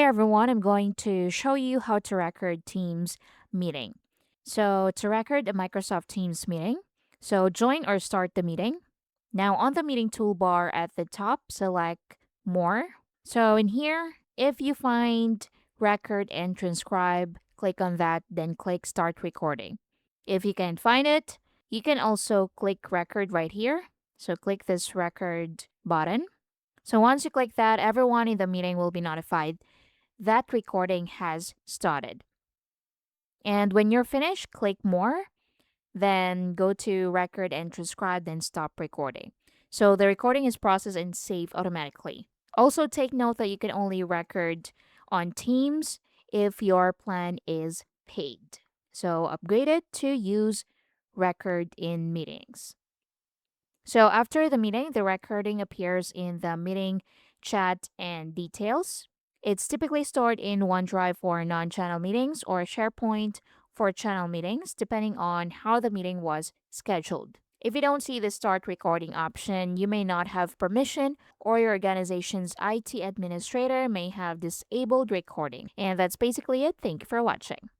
everyone, I'm going to show you how to record Teams meeting. So to record a Microsoft Teams meeting, so join or start the meeting. Now on the meeting toolbar at the top, select more. So in here, if you find record and transcribe, click on that, then click start recording. If you can't find it, you can also click record right here. So click this record button. So once you click that, everyone in the meeting will be notified that recording has started. And when you're finished, click more, then go to record and transcribe, then stop recording. So the recording is processed and saved automatically. Also, take note that you can only record on Teams if your plan is paid. So upgrade it to use record in meetings. So after the meeting, the recording appears in the meeting chat and details. It's typically stored in OneDrive for non channel meetings or SharePoint for channel meetings, depending on how the meeting was scheduled. If you don't see the start recording option, you may not have permission, or your organization's IT administrator may have disabled recording. And that's basically it. Thank you for watching.